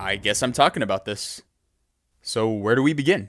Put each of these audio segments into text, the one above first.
I guess I'm talking about this. So where do we begin?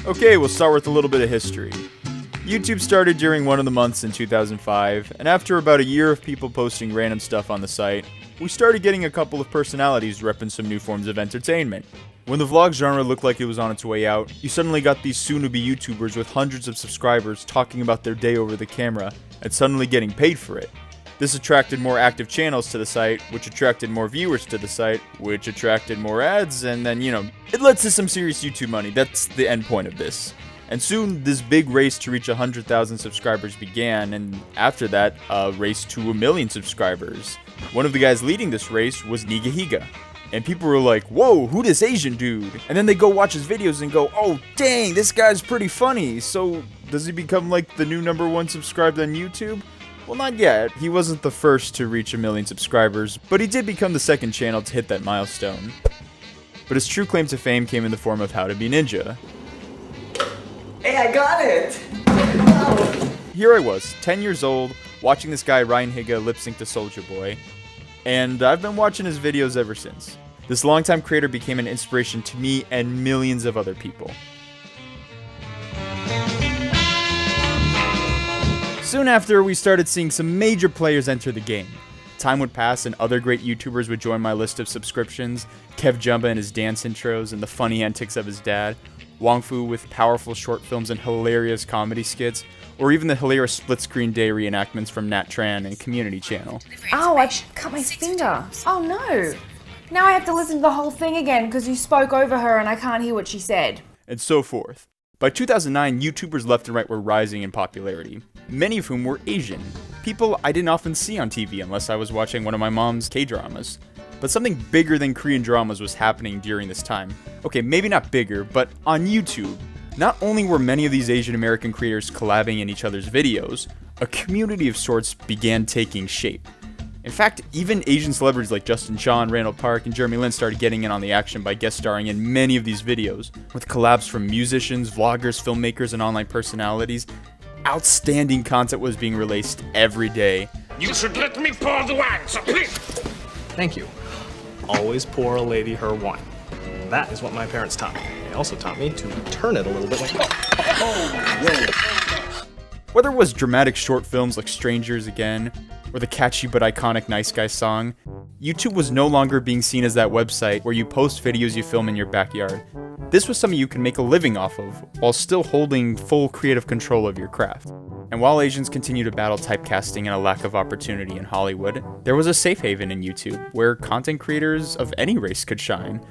Okay, we'll start with a little bit of history. YouTube started during one of the months in 2005, and after about a year of people posting random stuff on the site, we started getting a couple of personalities repping some new forms of entertainment. When the vlog genre looked like it was on its way out, you suddenly got these soon-to-be YouTubers with hundreds of subscribers talking about their day over the camera, and suddenly getting paid for it. This attracted more active channels to the site, which attracted more viewers to the site, which attracted more ads, and then, it led to some serious YouTube money. That's the end point of this. And soon, this big race to reach 100,000 subscribers began, and after that, a race to 1 million subscribers. One of the guys leading this race was Nigahiga. And people were like, whoa, who this Asian dude? And then they go watch his videos and go, oh dang, this guy's pretty funny. So, does he become like the new #1 subscribed on YouTube? Well, not yet. He wasn't the first to reach 1 million subscribers, but he did become the second channel to hit that milestone. But his true claim to fame came in the form of How to Be Ninja. Hey, I got it! Wow. Here I was, 10 years old, watching this guy Ryan Higa lip sync to Soulja Boy, and I've been watching his videos ever since. This longtime creator became an inspiration to me and millions of other people. Soon after, we started seeing some major players enter the game. Time would pass and other great YouTubers would join my list of subscriptions. Kev Jumba and his dance intros and the funny antics of his dad. Wong Fu with powerful short films and hilarious comedy skits. Or even the hilarious split-screen day reenactments from Nat Tran and Community Channel. Oh, I cut my finger. Oh no. Now I have to listen to the whole thing again because you spoke over her and I can't hear what she said. And so forth. By 2009, YouTubers left and right were rising in popularity, many of whom were Asian. People I didn't often see on TV unless I was watching one of my mom's K-dramas. But something bigger than Korean dramas was happening during this time. Okay, maybe not bigger, but on YouTube. Not only were many of these Asian American creators collabing in each other's videos, a community of sorts began taking shape. In fact, even Asian celebrities like Justin Shaw, Randall Park, and Jeremy Lin started getting in on the action by guest starring in many of these videos, with collabs from musicians, vloggers, filmmakers, and online personalities. Outstanding content was being released every day. You should let me pour the wine, so please! Thank you. Always pour a lady her wine. That is what my parents taught me. They also taught me to turn it a little bit like Whether it was dramatic short films like Strangers Again, or the catchy but iconic Nice Guy song, YouTube was no longer being seen as that website where you post videos you film in your backyard. This was something you can make a living off of, while still holding full creative control of your craft. And while Asians continue to battle typecasting and a lack of opportunity in Hollywood, there was a safe haven in YouTube, where content creators of any race could shine.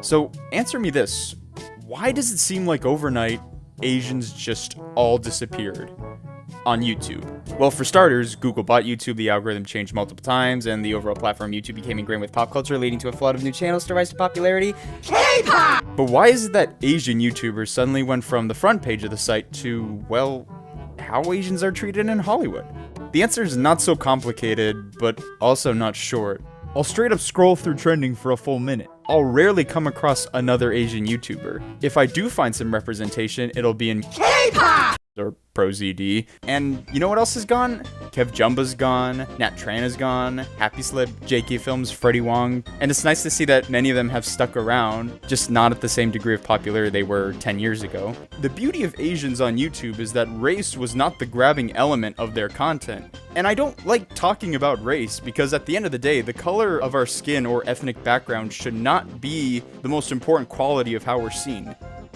So, answer me this. Why does it seem like overnight, Asians just all disappeared on YouTube? Well, for starters, Google bought YouTube, the algorithm changed multiple times, and the overall platform YouTube became ingrained with pop culture, leading to a flood of new channels to rise to popularity. K-pop! But why is it that Asian YouTubers suddenly went from the front page of the site to, well, how Asians are treated in Hollywood? The answer is not so complicated, but also not short. I'll straight up scroll through trending for a full minute. I'll rarely come across another Asian YouTuber. If I do find some representation, it'll be in K-pop! Or Pro ZD. And you know what else is gone? Kev Jumba's gone, Nat Tran is gone, Happy Slip, JK Films, Freddie Wong. And it's nice to see that many of them have stuck around, just not at the same degree of popularity they were 10 years ago. The beauty of Asians on YouTube is that race was not the grabbing element of their content. And I don't like talking about race because at the end of the day, the color of our skin or ethnic background should not be the most important quality of how we're seen.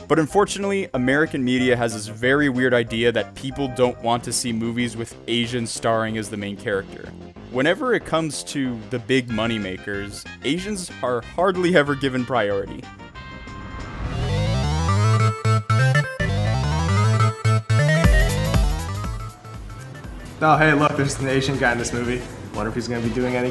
But unfortunately, American media has this very weird idea that people don't want to see movies with Asians starring as the main character. Whenever it comes to the big money makers, Asians are hardly ever given priority. oh, hey, look, there's an Asian guy in this movie. Wonder if he's gonna be doing any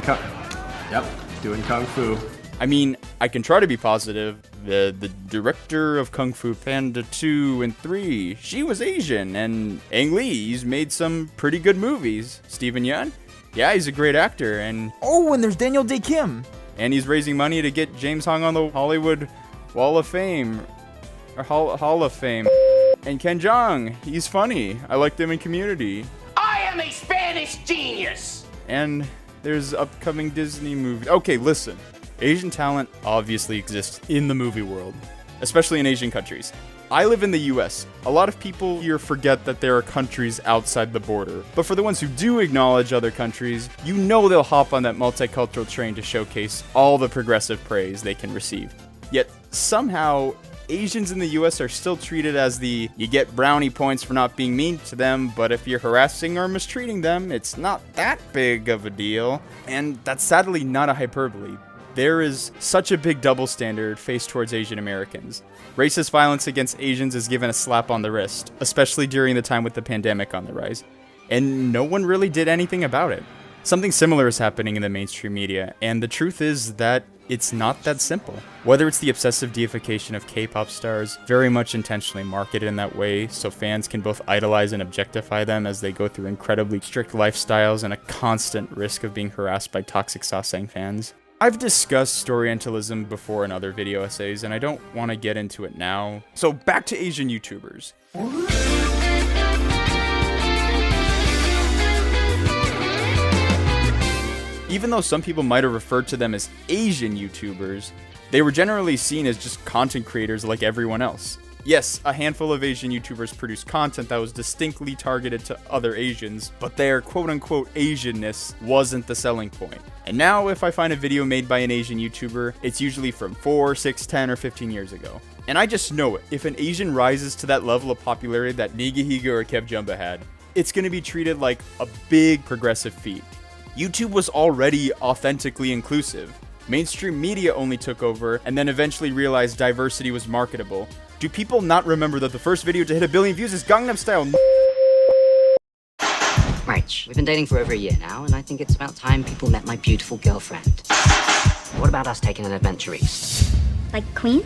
Yep, doing Kung Fu. I mean, I can try to be positive. The director of Kung Fu Panda 2 and 3, she was Asian, and Ang Lee's made some pretty good movies. Steven Yeun? Yeah, he's a great actor, and... Oh, and there's Daniel Day Kim. And he's raising money to get James Hong on the Hollywood Wall of Fame. Or Hall of Fame. And Ken Jeong, he's funny. I liked him in Community. I am a Spanish genius! And there's upcoming Disney movie. Okay, listen. Asian talent obviously exists in the movie world, especially in Asian countries. I live in the US. A lot of people here forget that there are countries outside the border. But for the ones who do acknowledge other countries, you know they'll hop on that multicultural train to showcase all the progressive praise they can receive. Yet, somehow, Asians in the US are still treated as the, you get brownie points for not being mean to them, but if you're harassing or mistreating them, it's not that big of a deal. And that's sadly not a hyperbole. There is such a big double standard faced towards Asian Americans. Racist violence against Asians is given a slap on the wrist, especially during the time with the pandemic on the rise. And no one really did anything about it. Something similar is happening in the mainstream media, and the truth is that it's not that simple. Whether it's the obsessive deification of K-pop stars, very much intentionally marketed in that way so fans can both idolize and objectify them as they go through incredibly strict lifestyles and a constant risk of being harassed by toxic Sasaeng fans. I've discussed Orientalism before in other video essays, and I don't want to get into it now. So back to Asian YouTubers. Even though some people might have referred to them as Asian YouTubers, they were generally seen as just content creators like everyone else. Yes, a handful of Asian YouTubers produce content that was distinctly targeted to other Asians, but their quote-unquote Asianness wasn't the selling point. And now, if I find a video made by an Asian YouTuber, it's usually from 4, 6, 10, or 15 years ago. And I just know it. If an Asian rises to that level of popularity that Nigahiga or Jumba had, it's going to be treated like a big progressive feat. YouTube was already authentically inclusive. Mainstream media only took over and then eventually realized diversity was marketable. Do people not remember that the first video to hit 1 billion views is Gangnam Style? Right, we've been dating for over a year now, and I think it's about time people met my beautiful girlfriend. What about us taking an adventure east? Like Queens?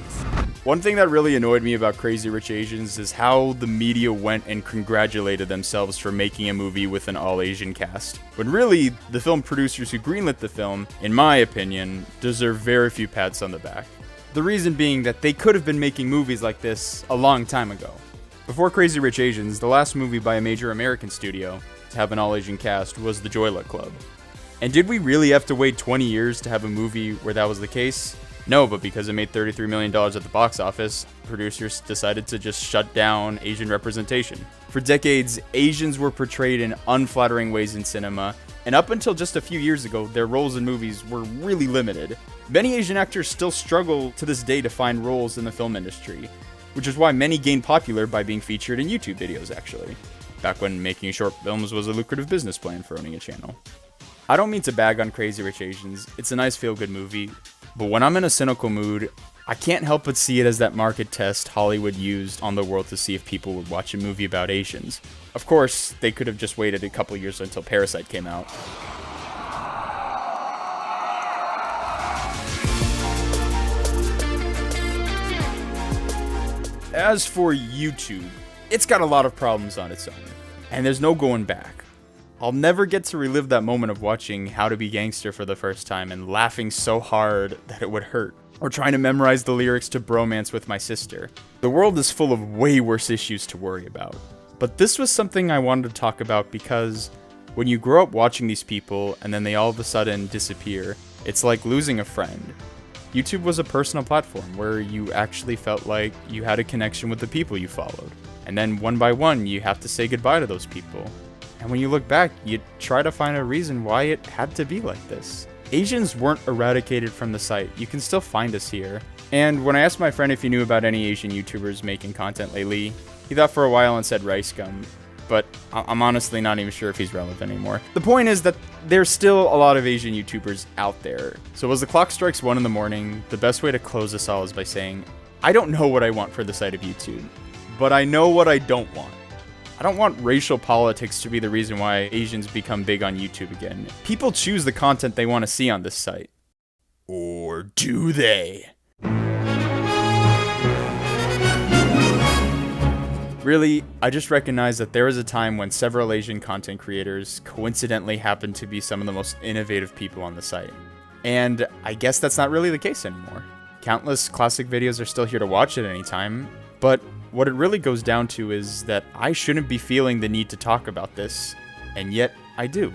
One thing that really annoyed me about Crazy Rich Asians is how the media went and congratulated themselves for making a movie with an all-Asian cast. When really, the film producers who greenlit the film, in my opinion, deserve very few pats on the back. The reason being that they could have been making movies like this a long time ago. Before Crazy Rich Asians, the last movie by a major American studio to have an all-Asian cast was The Joy Luck Club. And did we really have to wait 20 years to have a movie where that was the case? No, but because it made $33 million at the box office, producers decided to just shut down Asian representation. For decades, Asians were portrayed in unflattering ways in cinema, and up until just a few years ago, their roles in movies were really limited. Many Asian actors still struggle to this day to find roles in the film industry, which is why many gained popular by being featured in YouTube videos, actually. Back when making short films was a lucrative business plan for owning a channel. I don't mean to bag on Crazy Rich Asians, it's a nice feel-good movie, but when I'm in a cynical mood, I can't help but see it as that market test Hollywood used on the world to see if people would watch a movie about Asians. Of course, they could have just waited a couple years until Parasite came out. As for YouTube, it's got a lot of problems on its own, and there's no going back. I'll never get to relive that moment of watching How to Be Gangster for the first time and laughing so hard that it would hurt, or trying to memorize the lyrics to Bromance with my sister. The world is full of way worse issues to worry about. But this was something I wanted to talk about because when you grow up watching these people and then they all of a sudden disappear, it's like losing a friend. YouTube was a personal platform where you actually felt like you had a connection with the people you followed. And then one by one, you have to say goodbye to those people. And when you look back, you try to find a reason why it had to be like this. Asians weren't eradicated from the site. You can still find us here. And when I asked my friend if he knew about any Asian YouTubers making content lately, he thought for a while and said Rice Gum. But I'm honestly not even sure if he's relevant anymore. The point is that there's still a lot of Asian YouTubers out there. So as the clock strikes 1 in the morning, the best way to close this all is by saying, I don't know what I want for the site of YouTube, but I know what I don't want. I don't want racial politics to be the reason why Asians become big on YouTube again. People choose the content they want to see on this site. Or do they? Really, I just recognize that there was a time when several Asian content creators coincidentally happened to be some of the most innovative people on the site. And I guess that's not really the case anymore. Countless classic videos are still here to watch at any time, but what it really goes down to is that I shouldn't be feeling the need to talk about this, and yet I do.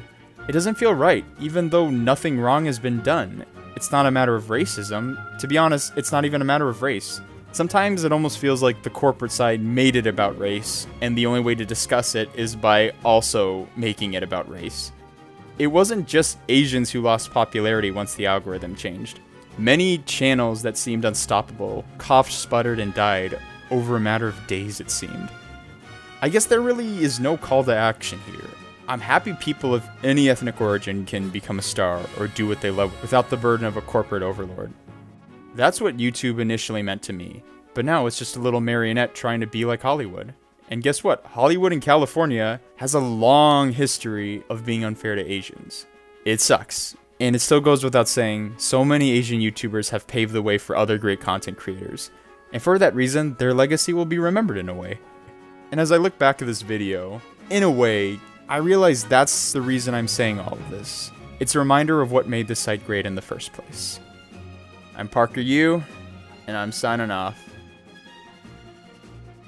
It doesn't feel right, even though nothing wrong has been done. It's not a matter of racism. To be honest, it's not even a matter of race. Sometimes it almost feels like the corporate side made it about race, and the only way to discuss it is by also making it about race. It wasn't just Asians who lost popularity once the algorithm changed. Many channels that seemed unstoppable coughed, sputtered, and died over a matter of days, it seemed. I guess there really is no call to action here. I'm happy people of any ethnic origin can become a star or do what they love without the burden of a corporate overlord. That's what YouTube initially meant to me, but now it's just a little marionette trying to be like Hollywood. And guess what? Hollywood in California has a long history of being unfair to Asians. It sucks. And it still goes without saying, so many Asian YouTubers have paved the way for other great content creators. And for that reason, their legacy will be remembered in a way. And as I look back at this video, in a way, I realize that's the reason I'm saying all of this. It's a reminder of what made this site great in the first place. I'm Parker Yu, and I'm signing off.